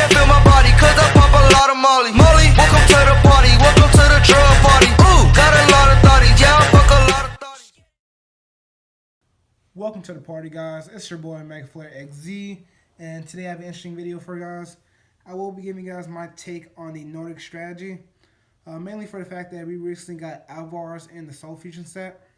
can't feel my body, cause I pop a lot of Molly. Welcome to the party, welcome to the drug party. Ooh, got a lot of thotties, yeah, I fuck a lot of thotties. Welcome to the party, guys. It's your boy Mekk-Knight XZ, and today I have an interesting video for you guys. I will be giving you guys my take on the Nordic strategy, mainly for the fact that we recently got Alvars in the Soul Fusion set.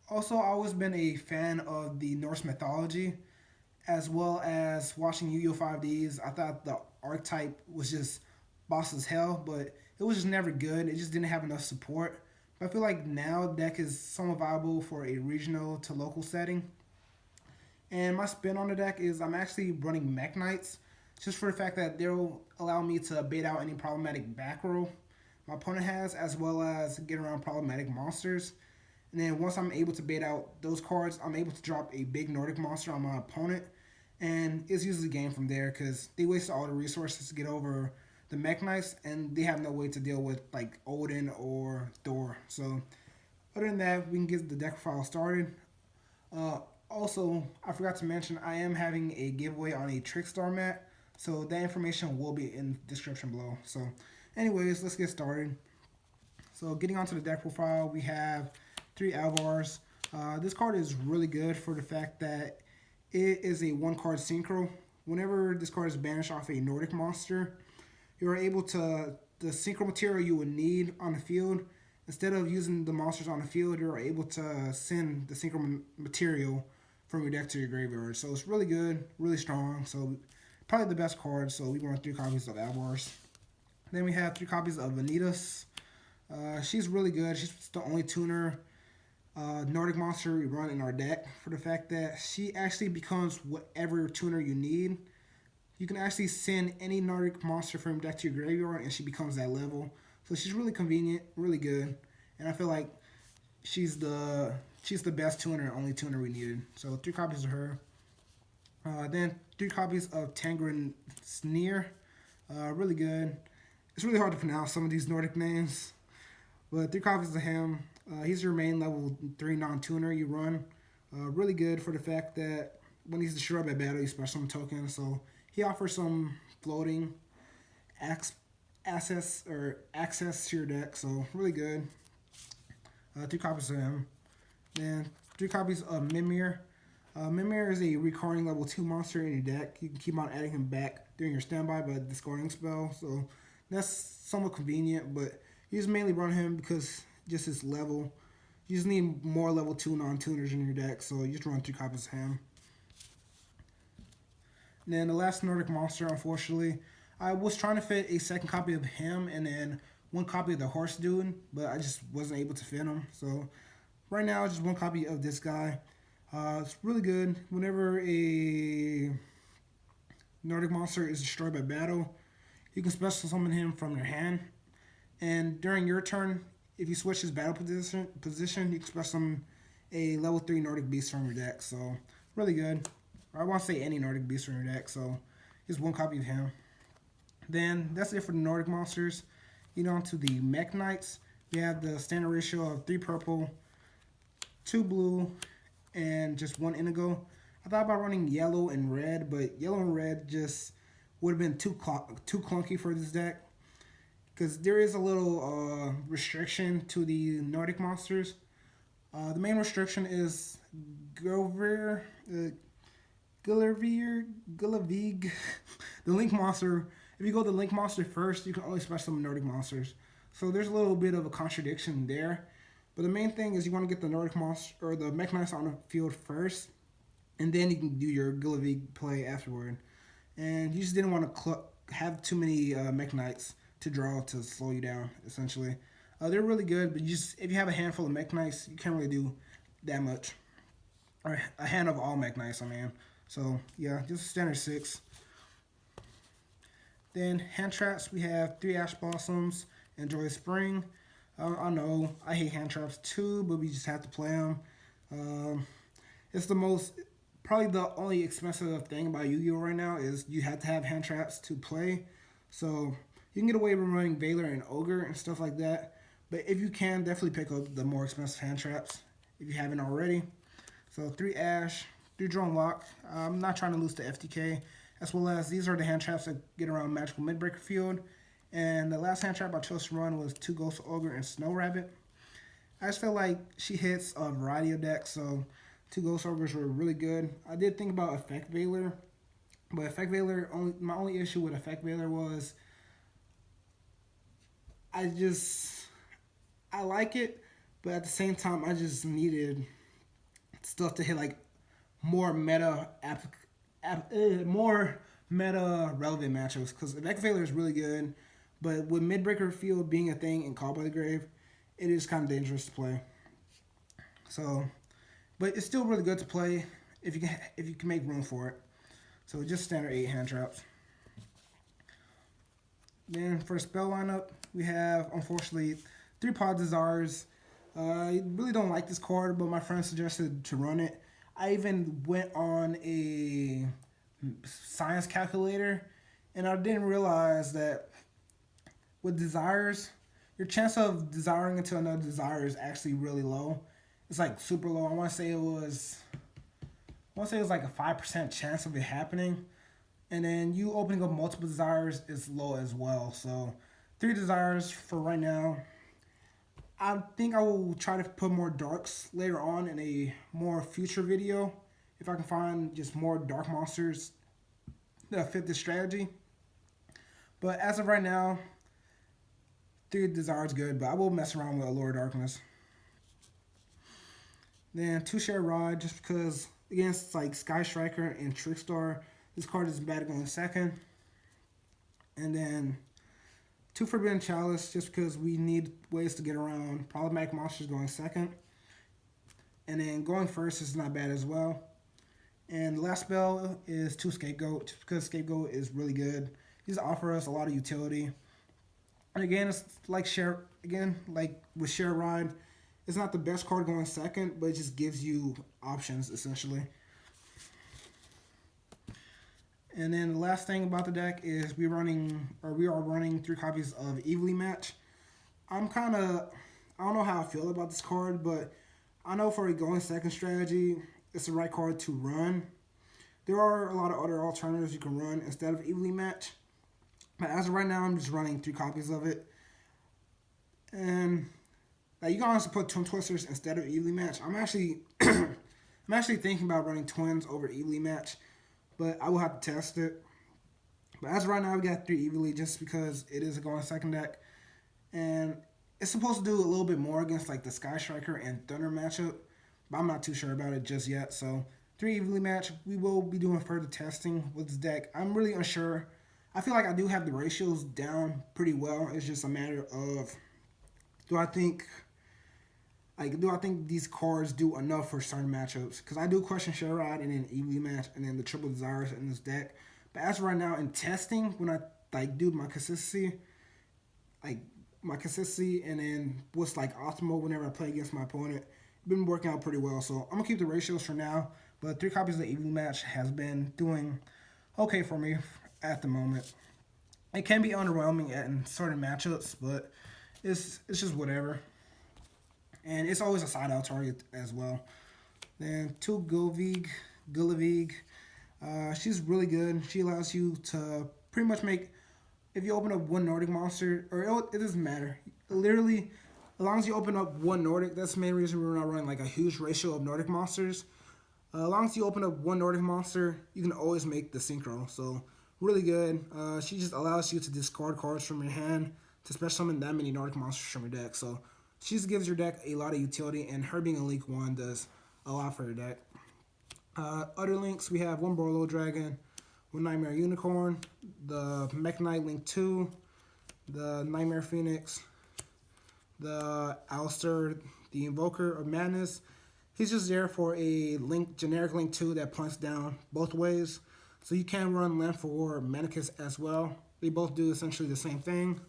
Also, I've always been a fan of the Norse mythology, as well as watching YuGiOh 5Ds. I thought the archetype was just boss as hell, but it was just never good. It just didn't have enough support. But I feel like now the deck is somewhat viable for a regional to local setting. And my spin on the deck is I'm actually running Mekk-Knights, just for the fact that they'll allow me to bait out any problematic back row my opponent has, as well as get around problematic monsters. And then once I'm able to bait out those cards, I'm able to drop a big Nordic monster on my opponent. And it's usually game from there because they wasted all the resources to get over the Mekk-Knights, and they have no way to deal with like Odin or Thor. So other than that, we can get the deck file started. Also, I forgot to mention I am having a giveaway on a Trickstar mat, so that information will be in the description below. So anyways, let's get started. So getting onto the deck profile, we have 3 Alvars. This card is really good for the fact that it is a 1-card synchro. Whenever this card is banished off a Nordic monster, you're able to, the synchro material you would need on the field, instead of using the monsters on the field, you're able to send the synchro material from your deck to your graveyard. So it's really good, really strong. So probably the best card. So we run 3 copies of Alvars. Then we have 3 copies of Vanitas. She's really good. She's the only tuner Nordic monster we run in our deck, for the fact that she actually becomes whatever tuner you need. You can actually send any Nordic monster from your deck to your graveyard and she becomes that level. So she's really convenient, really good. And I feel like she's the best tuner, only tuner we needed. So 3 copies of her. Then 3 copies of Tangren Sneer. Really good. It's really hard to pronounce some of these Nordic names. But 3 copies of him. He's your main level 3 non-tuner you run. Really good for the fact that when he's destroyed by battle, you special summon tokens. So he offers some floating access to your deck. So really good. 3 copies of him. Then 3 copies of Mimir. Mimir is a recurring level 2 monster in your deck. You can keep on adding him back during your standby by discarding spell. So that's somewhat convenient, but you just mainly run him because just his level. You just need more level 2 non-tuners in your deck, so you just run 3 copies of him. And then the last Nordic monster, unfortunately, I was trying to fit a 2nd copy of him and then 1 copy of the horse dude, but I just wasn't able to fit him. So right now, just 1 copy of this guy. It's really good. Whenever a Nordic monster is destroyed by battle, you can special summon him from your hand. And during your turn, if you switch his battle position, you can special summon a level 3 Nordic beast from your deck. So really good. I won't say any Nordic beast from your deck, so just 1 copy of him. Then that's it for the Nordic monsters. You know, to the Mekk-Knights, we have the standard ratio of 3 purple, 2 blue, and just 1 indigo. I thought about running yellow and red, but yellow and red just would have been too clunky for this deck, because there is a little restriction to the Nordic monsters. The main restriction is Gulavig, the Link monster. If you go the Link monster first, you can only special summon Nordic monsters. So there's a little bit of a contradiction there. But the main thing is you want to get the Nordic monster or the Mekk-Knights on the field first, and then you can do your Gulavig play afterward. And you just didn't want to have too many Mekk-Knights to draw to slow you down, essentially. They're really good, but if you have a handful of Mekk-Knights, you can't really do that much. Or a hand of all Mekk-Knights, I mean. So, yeah, just standard 6. Then, hand traps, we have 3 Ash Blossoms and Joyous Spring. I know, I hate hand traps too, but we just have to play them. It's probably the only expensive thing about YuGiOh right now is you have to have hand traps to play. So, you can get away with running Valor and Ogre and stuff like that. But if you can, definitely pick up the more expensive hand traps if you haven't already. So 3 Ash, 3 Drone Lock. I'm not trying to lose the FTK as well as these are the hand traps that get around magical mid-breaker field. And the last hand trap I chose to run was 2 Ghost Ogre and Snow Rabbit. I just felt like she hits a variety of decks, so 2 Ghost Ogres were really good. I did think about Effect Veiler, but Effect Veiler, my only issue with Effect Veiler was I like it, but at the same time I just needed stuff to hit like more meta relevant matchups, because Effect Veiler is really good, but with mid-breaker field being a thing and Call by the Grave, it is kind of dangerous to play. So, but it's still really good to play if you can make room for it. So just standard 8 hand traps. Then for the spell lineup, we have, unfortunately, 3 Pod Desires. I really don't like this card, but my friend suggested to run it. I even went on a science calculator, and I didn't realize that with Desires, your chance of desiring into another desire is actually really low. It's like super low. I want to say it was like a 5% chance of it happening. And then you opening up multiple desires is low as well. So 3 desires for right now. I think I will try to put more darks later on in a more future video, if I can find just more dark monsters that fit this strategy. But as of right now, 3 desires good, but I will mess around with Allure Darkness. Then 2 Share Rod, just because against like Sky Striker and Trickstar, this card is bad going second. And then 2 Forbidden Chalice, just because we need ways to get around problematic monsters going second. And then going first is not bad as well. And the last spell is 2 Scapegoat, just because Scapegoat is really good. These offer us a lot of utility. And again, it's like like with Share Ride, it's not the best card going second, but it just gives you options essentially. And then the last thing about the deck is we are running 3 copies of Evilly Match. I don't know how I feel about this card, but I know for a going second strategy, it's the right card to run. There are a lot of other alternatives you can run instead of Evilly Match. But as of right now, I'm just running 3 copies of it. And you can honestly put Twin Twisters instead of Evilly Match. I'm actually thinking about running Twins over Evilly Match, but I will have to test it. But as of right now, we got 3 Evilly just because it is a going second deck. And it's supposed to do a little bit more against like the Sky Striker and Thunder matchup, but I'm not too sure about it just yet. So 3 Evilly Match, we will be doing further testing with this deck. I'm really unsure. I feel like I do have the ratios down pretty well. It's just a matter of, do I think these cards do enough for certain matchups? Because I do question Share Ride and then Evilly Match and then the Triple Desires in this deck. But as of right now, in testing, when I do my consistency, and then what's like optimal whenever I play against my opponent, been working out pretty well. So I'm gonna keep the ratios for now. But 3 copies of the Evilly Match has been doing okay for me at the moment. It can be underwhelming in certain matchups, but it's just whatever. And it's always a side out target as well. Then 2 Gulavig. She's really good. She allows you to pretty much make, if you open up 1 Nordic monster, or it doesn't matter. Literally, as long as you open up 1 Nordic, that's the main reason we're not running like a huge ratio of Nordic monsters. As long as you open up 1 Nordic monster, you can always make the synchro. So really good. She just allows you to discard cards from your hand to special summon that many Nordic monsters from your deck. So she just gives your deck a lot of utility, and her being a Link 1 does a lot for your deck. Other links, we have 1 Borlo Dragon, 1 Nightmare Unicorn, the Mekk-Knight Link 2, the Nightmare Phoenix, the Alistair, the Invoker of Madness. He's just there for a generic Link 2 that plunks down both ways. So you can run Lamp for Manicus as well. They both do essentially the same thing.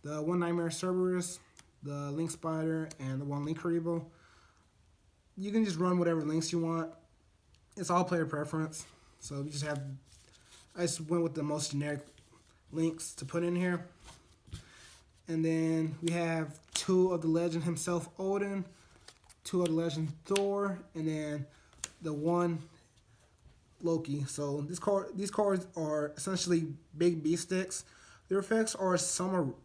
The 1 Nightmare Cerberus, the Link Spider, and the 1 Link Karibo. You can just run whatever links you want. It's all player preference. So we just I just went with the most generic links to put in here. And then we have 2 of the legend himself, Odin, 2 of the legend, Thor, and then the 1 Loki. So these cards are essentially big B sticks. Their effects are somewhat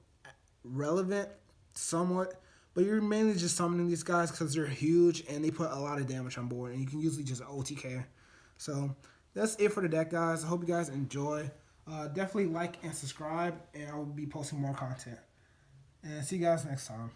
relevant, somewhat, but you're mainly just summoning these guys because they're huge and they put a lot of damage on board, and you can usually just OTK. So that's it for the deck, guys. I hope you guys enjoy. Definitely like and subscribe, and I will be posting more content. And see you guys next time.